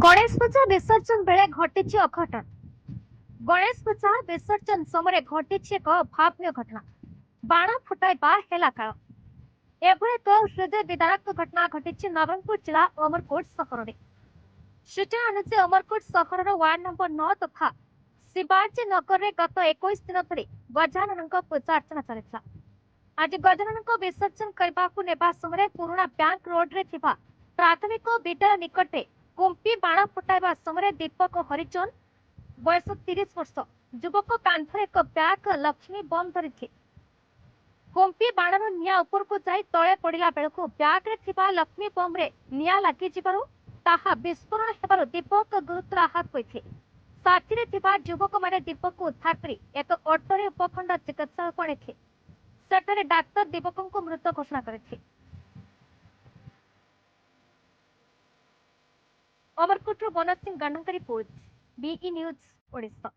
गणेश पूजा विसर्जन बेले घटी अघटन। गणेश पूजा विसर्जन समय घटी एक भाव्य घटना। बाण फुटाइबा हेला काल एभली एक हृदय विदारक घटना घटी नवरंगपुर जिला अमरकोट सहर में। सूचना अनुसार अमरकोट सहर वार्ड नंबर 9 तथा शिवाजी नगर में गत 21 दिन धरी गजानन पूजा अर्चना चलता। आज गजानन विसर्जन करने समय पुराना बैंक रोड रे थिबा प्राथमिक विद्यालय निकटे कुंपी बाण फुटाइबा समय दीपक हरिचंद बयस 30 वर्ष युवक कांधर एक ब्याग लक्ष्मी बम धरी कुंपी बाणर निया उपरकू जाई तले पड़ा बेलू ब्याग्रे थिबा लक्ष्मी बम रे निया लगी ताहा विस्फोरण हेबारु दीपक गुरुतर आहत होइथे। साथी थिबा युवक माने दीपक को उद्धार करी एक ऑटोरे उपखंड चिकित्सालय को आनिथे। सेठारे डाक्तर दीपक को मृत घोषणा करिथे। Amarkot Bansingh Gandhi report BE news Odisha.